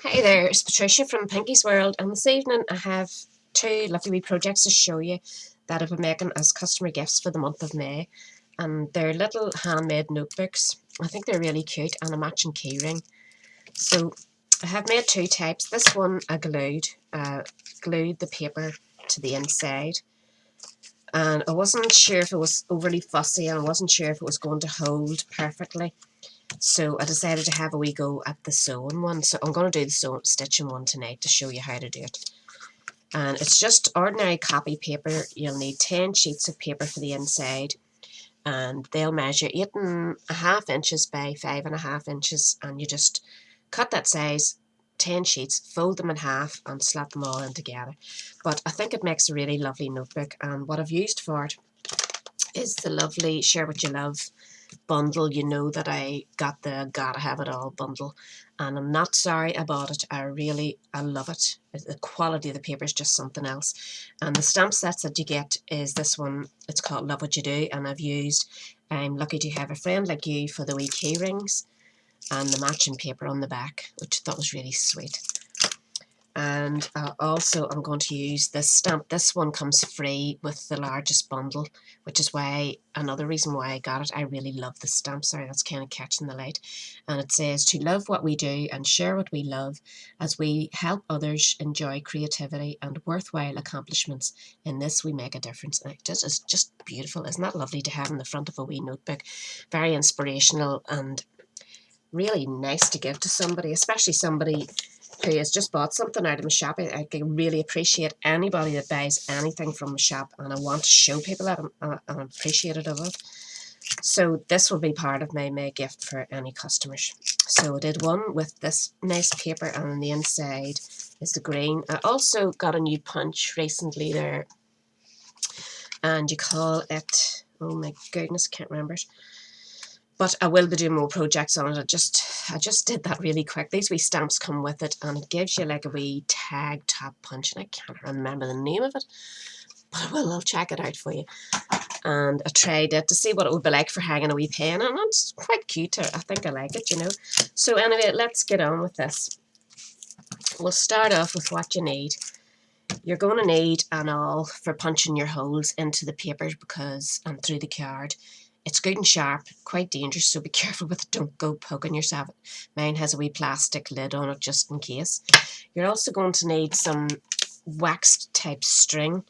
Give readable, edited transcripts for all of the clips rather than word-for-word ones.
Hey there, it's Patricia from Pinky's World, and this evening I have two lovely wee projects to show you that I've been making as customer gifts for the month of May. And they're little handmade notebooks. I think they're really cute, and a matching keyring. So I have made two types. This one I glued the paper to the inside, and I wasn't sure if it was overly fussy, and I wasn't sure if it was going to hold perfectly. So I decided to have a wee go at the sewing one. So I'm going to do the stitching one tonight to show you how to do it. And it's just ordinary copy paper. You'll need 10 sheets of paper for the inside, and they'll measure 8.5 inches by 5.5 inches, and you just cut that size, 10 sheets, fold them in half and slap them all in together. But I think it makes a really lovely notebook, and what I've used for it is the lovely Share What You Love bundle. You know that I got the Gotta Have It All bundle, and I'm not sorry I bought it. I love it. The quality of the paper is just something else. And the stamp sets that you get is this one. It's called Love What You Do, and I've used I'm Lucky to Have a Friend Like You for the wee key rings and the matching paper on the back, which I thought was really sweet. And also I'm going to use this stamp. This one comes free with the largest bundle, which is why another reason why I got it. I really love the stamp. Sorry, that's kind of catching the light. And it says, to love what we do and share what we love as we help others enjoy creativity and worthwhile accomplishments. In this we make a difference. And it's just beautiful. Isn't that lovely to have in the front of a wee notebook? Very inspirational and really nice to give to somebody, especially somebody who has just bought something out of my shop. I really appreciate anybody that buys anything from my shop, and I want to show people that I'm appreciative of it. So this will be part of my May gift for any customers. So I did one with this nice paper, and on the inside is the green. I also got a new punch recently there, and you call it, oh my goodness, can't remember it. But I will be doing more projects on it. I just did that really quick. These wee stamps come with it, and it gives you like a wee tag top punch, and I can't remember the name of it, but I'll check it out for you. And I tried it to see what it would be like for hanging a wee pen, and it's quite cute. I think I like it, you know. So anyway, let's get on with this. We'll start off with what you need. You're going to need an awl for punching your holes into the paper and through the card. It's good and sharp, quite dangerous, so be careful with it. Don't go poking yourself. Mine has a wee plastic lid on it just in case. You're also going to need some waxed type string.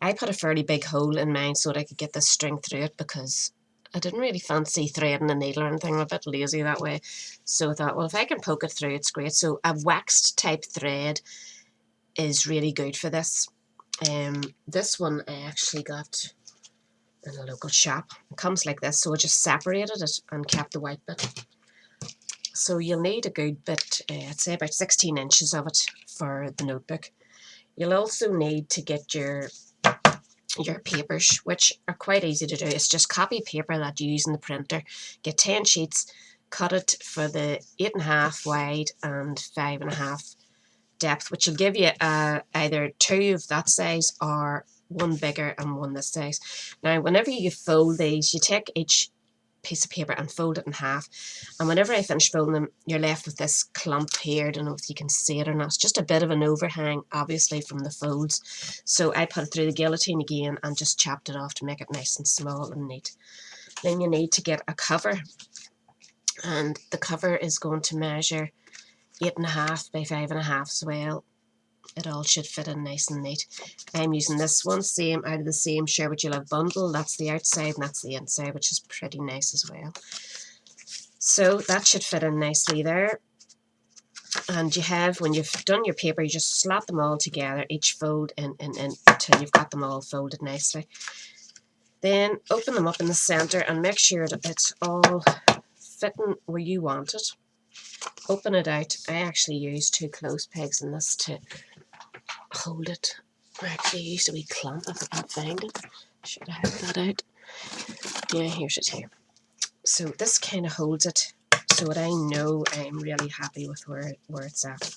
I put a fairly big hole in mine so that I could get the string through it, because I didn't really fancy threading a needle or anything. I'm a bit lazy that way. So I thought, well, if I can poke it through, it's great. So a waxed type thread is really good for this. This one I actually got in a local shop. It comes like this, so I just separated it and kept the white bit. So you'll need a good bit, I'd say about 16 inches of it for the notebook. You'll also need to get your papers, which are quite easy to do. It's just copy paper that you use in the printer. Get 10 sheets, cut it for the 8.5 wide and 5.5 depth, which will give you either 2 of that size or one bigger and one this size. Now, whenever you fold these, you take each piece of paper and fold it in half. And whenever I finish folding them, you're left with this clump here. I don't know if you can see it or not. It's just a bit of an overhang, obviously, from the folds. So I put it through the guillotine again and just chopped it off to make it nice and small and neat. Then you need to get a cover. And the cover is going to measure 8.5 by 5.5 as well. It all should fit in nice and neat. I'm using this one, out of the same Share What You Love bundle. That's the outside and that's the inside, which is pretty nice as well. So that should fit in nicely there. And when you've done your paper, you just slap them all together, each fold in until you've got them all folded nicely. Then open them up in the center and make sure that it's all fitting where you want it. Open it out. I actually used 2 clothes pegs in this to hold it. I actually used a wee clamp if I can find it. Should I have that out? Yeah, here's it here. So this kind of holds it so that I know I'm really happy with where it's at.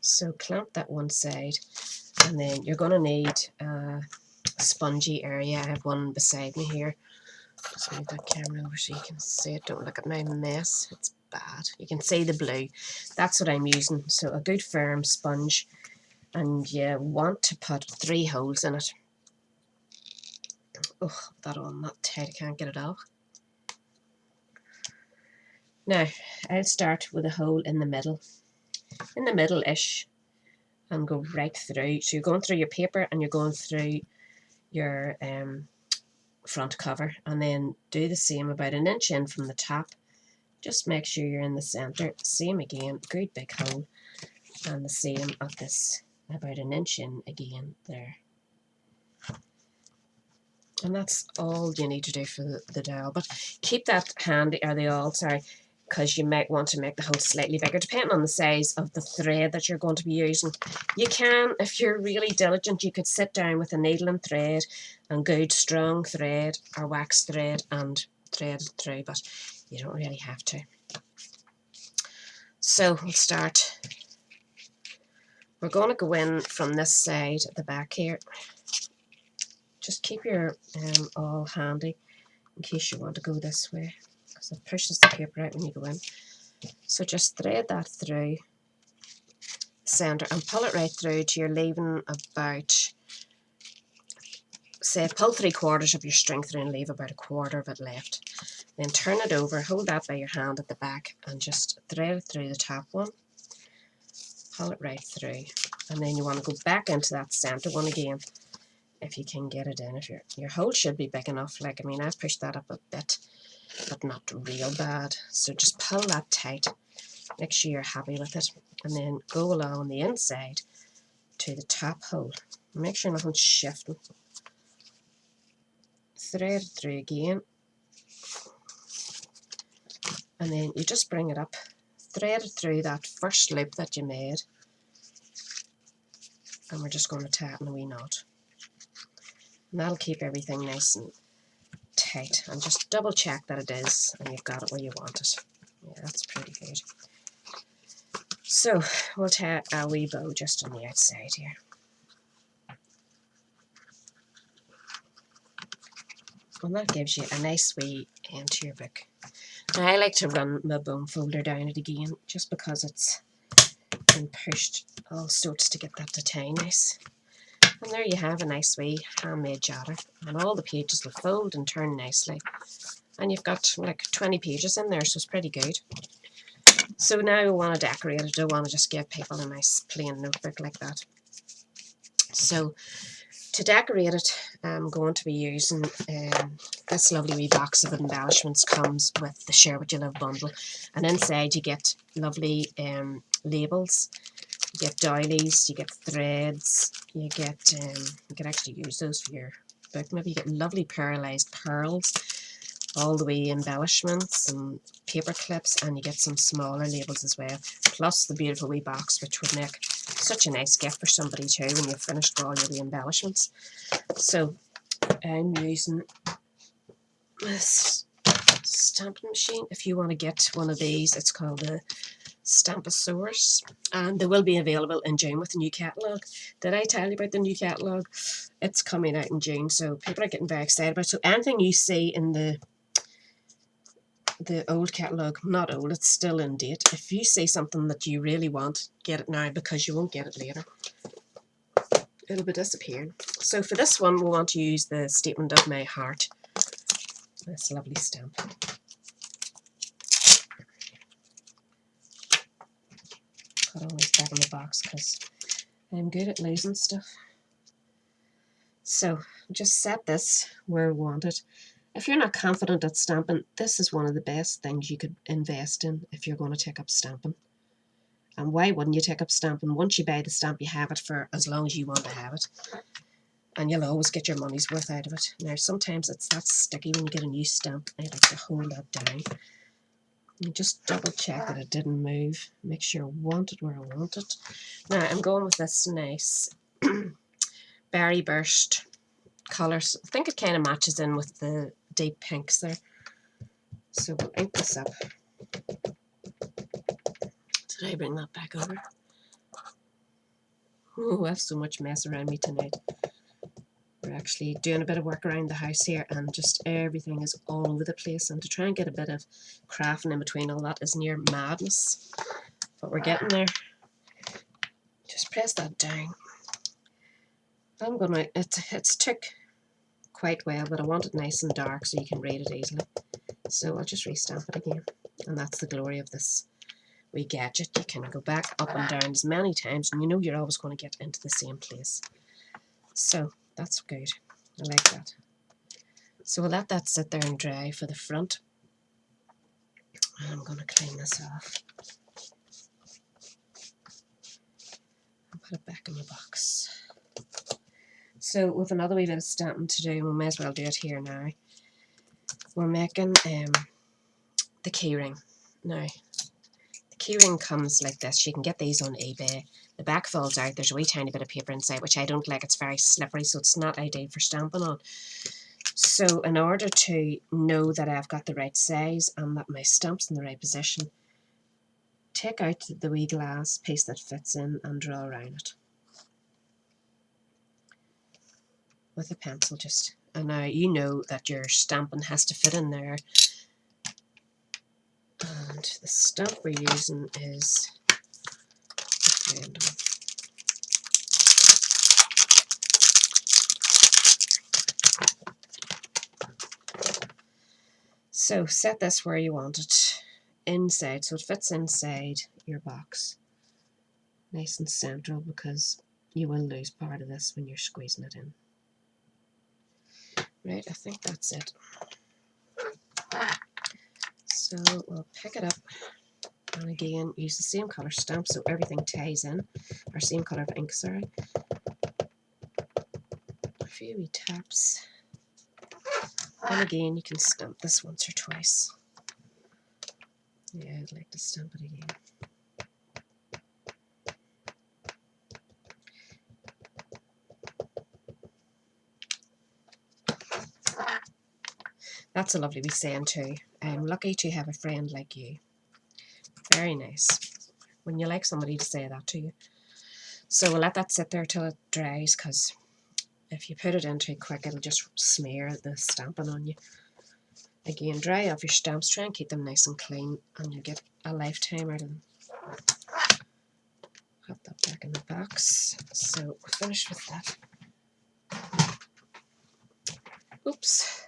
So clamp that one side, and then you're going to need a spongy area. I have one beside me here. Just move that camera over so you can see it. Don't look at my mess. It's bad. You can see the blue. That's what I'm using. So a good firm sponge, and you want to put 3 holes in it. Oh, that on not tight, I can't get it off. Now, I'll start with a hole in the middle-ish, and go right through. So you're going through your paper and you're going through your front cover, and then do the same about 1 inch in from the top. Just make sure you're in the center. Same again, good big hole, and the same at this, about 1 inch in again there. And that's all you need to do for the dowel. But keep that handy, or the awl, sorry, because you might want to make the hole slightly bigger depending on the size of the thread that you're going to be using. You can, if you're really diligent, you could sit down with a needle and thread and good strong thread or wax thread and thread it through, but you don't really have to. So we'll start. We're going to go in from this side at the back here. Just keep your awl handy in case you want to go this way, because it pushes the paper out when you go in. So just thread that through the centre and pull it right through till you're leaving about, say, pull 3/4 of your string through and leave about 1/4 of it left. Then turn it over, hold that by your hand at the back, and just thread it through the top one. Pull it right through, and then you want to go back into that centre one again, if you can get it in. If your hole should be big enough. Like, I mean, I've pushed that up a bit, but not real bad. So just pull that tight. Make sure you're happy with it, and then go along the inside to the top hole. Make sure nothing's shifting. Thread it through again, and then you just bring it up, thread it through that first loop that you made, and we're just going to tighten a wee knot. And that'll keep everything nice and tight, and just double check that it is and you've got it where you want it. Yeah, that's pretty good. So we'll tie a wee bow just on the outside here. And that gives you a nice wee end to your book. Now, I like to run my bone folder down it again, just because it's been pushed all sorts to get that to tie nice. And there you have a nice wee handmade jotter, and all the pages will fold and turn nicely. And you've got like 20 pages in there, so it's pretty good. So now I want to decorate it. I don't want to just give people a nice plain notebook like that. So to decorate it, I'm going to be using this lovely wee box of embellishments. Comes with the Share What You Love bundle, and inside you get lovely labels. You get doilies, you get threads, you get you can actually use those for your book. Maybe you get lovely pearlized pearls, all the way embellishments and paper clips, and you get some smaller labels as well, plus the beautiful wee box, which would make such a nice gift for somebody too when you've finished all your wee embellishments. So I'm using this stamping machine. If you want to get one of these, it's called the Stamposaurus, and they will be available in June with the new catalogue. Did I tell you about the new catalogue? It's coming out in June, so people are getting very excited about it. So anything you see in the old catalogue, not old, it's still in date. If you see something that you really want, get it now, because you won't get it later. It'll be disappearing. So for this one, we want to use the Statement of My Heart. This lovely stamp. Put all this back in the box because I'm good at losing stuff. So just set this where we want it. If you're not confident at stamping, this is one of the best things you could invest in if you're going to take up stamping. And why wouldn't you take up stamping? Once you buy the stamp, you have it for as long as you want to have it. And you'll always get your money's worth out of it. Now, sometimes it's that sticky when you get a new stamp. I like to hold that down. You just double check that it didn't move. Make sure I want it where I want it. Now, I'm going with this nice Berry Burst colours. I think it kind of matches in with the deep pinks there. So we'll ink this up. Did I bring that back over? Oh, I have so much mess around me tonight. Right, We're actually doing a bit of work around the house here, and just everything is all over the place, and to try and get a bit of crafting in between all that is near madness, but we're getting there. Just press that down. I'm gonna, it's took quite well, but I want it nice and dark so you can read it easily. So I'll just restamp it again, and that's the glory of this wee gadget. You can go back up and down as many times, and you know you're always going to get into the same place. So that's good. I like that. So we'll let that sit there and dry for the front. And I'm going to clean this off and put it back in the box. So with another wee bit of stamping to do, we may as well do it here now. We're making the keyring. Now, the keyring comes like this. You can get these on eBay. The back falls out. There's a wee tiny bit of paper inside, which I don't like. It's very slippery, so it's not ideal for stamping on. So in order to know that I've got the right size and that my stamp's in the right position, take out the wee glass piece that fits in and draw around it with a pencil just. And now you know that your stamping has to fit in there. And the stamp we're using is random. So set this where you want it, inside, so it fits inside your box. Nice and central, because you will lose part of this when you're squeezing it in. Right, I think that's it. So we'll pick it up, and again use the same colour stamp so everything ties in, or same colour of ink, sorry. A few wee taps, and again you can stamp this once or twice. Yeah, I'd like to stamp it again. That's a lovely wee saying too. I'm lucky to have a friend like you. Very nice. When you like somebody to say that to you. So we'll let that sit there till it dries, because if you put it in too quick, it'll just smear the stamping on you. Again, dry off your stamps. Try and keep them nice and clean, and you'll get a lifetime out of them. Pop that back in the box. So we're finished with that. Oops.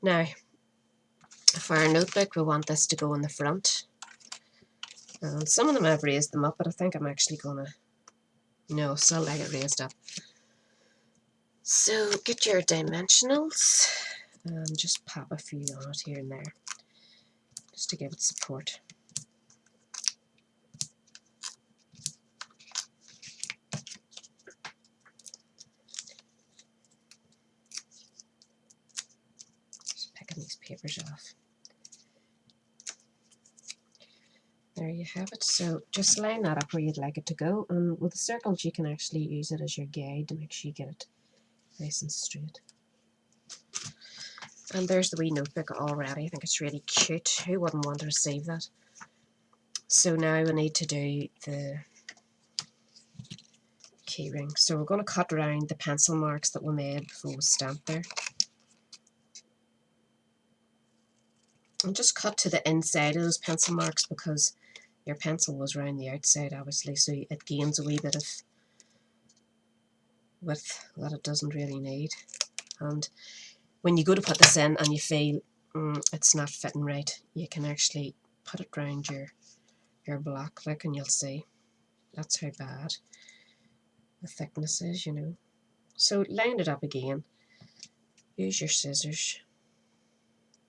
Now, for our notebook, we want this to go in the front. And some of them I've raised them up, but I think I'm actually going to, no, still like it raised up. So get your dimensionals and just pop a few on it here and there, just to give it support. Just picking these papers off. There you have it. So just line that up where you'd like it to go, and with the circles you can actually use it as your guide to make sure you get it nice and straight. And there's the wee notebook already. I think it's really cute. Who wouldn't want to receive that? So now we need to do the keyring. So we're going to cut around the pencil marks that we made before we stamped there. And just cut to the inside of those pencil marks, because your pencil was around the outside obviously, so it gains a wee bit of width that it doesn't really need. And when you go to put this in and you feel it's not fitting right, you can actually put it around your block, like, and you'll see that's how bad the thickness is, you know. So line it up again, use your scissors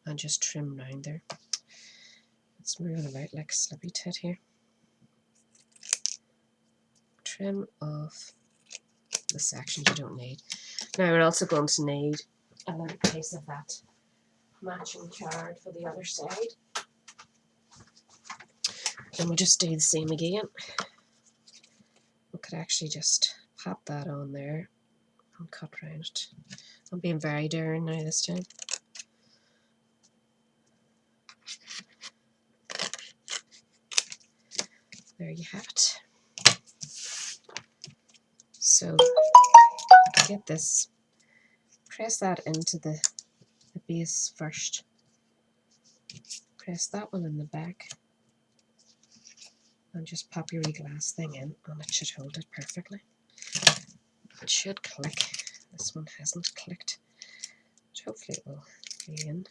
and just trim round there. It's moving about like a slippy tit here. Trim off the sections you don't need. Now we're also going to need a little piece of that matching card for the other side. And we'll just do the same again. We could actually just pop that on there and cut around it. I'm being very daring now this time. There you have it. So get this press that into the base first. Press that one in the back and just pop your wee glass thing in, and it should hold it perfectly. It should click. This one hasn't clicked, but hopefully it will be in.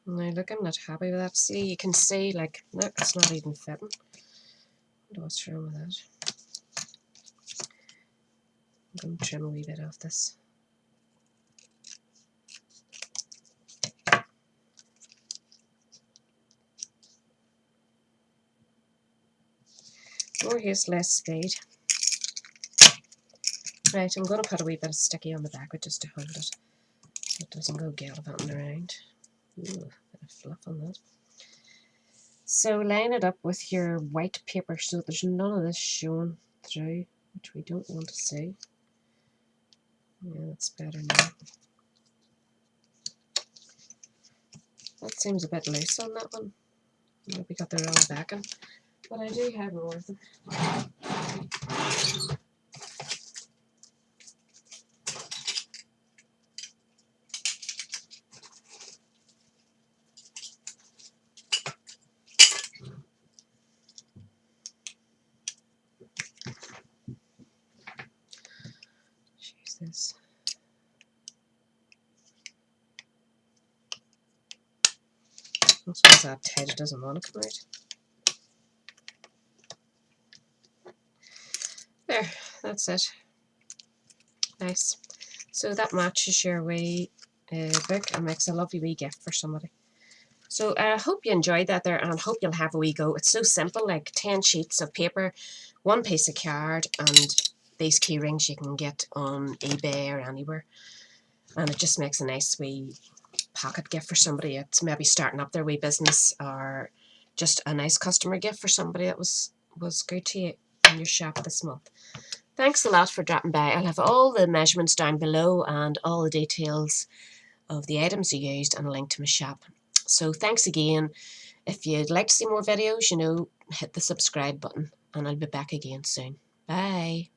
Now look, I'm not happy with that. See, you can see, like, look, it's not even fitting. I wonder what's wrong with that. I'm going to trim a wee bit off this. More haste, less speed. Right, I'm going to put a wee bit of sticky on the back just to hold it, so it doesn't go gallivanting around. Ooh, a bit of fluff on that. So line it up with your white paper so there's none of this showing through, which we don't want to see. Yeah, that's better now. That seems a bit loose on that one. Maybe got the wrong backing, but I do have more of them. This. This one's that tight, it doesn't want to come out. There, that's it. Nice. So that matches your wee book and makes a lovely wee gift for somebody. So I hope you enjoyed that there, and I hope you'll have a wee go. It's so simple, like 10 sheets of paper, 1 piece of card, and these key rings you can get on eBay or anywhere. And it just makes a nice wee pocket gift for somebody that's maybe starting up their wee business, or just a nice customer gift for somebody that was good to you in your shop this month. Thanks a lot for dropping by. I'll have all the measurements down below and all the details of the items you used and a link to my shop. So thanks again. If you'd like to see more videos, you know, hit the subscribe button, and I'll be back again soon. Bye.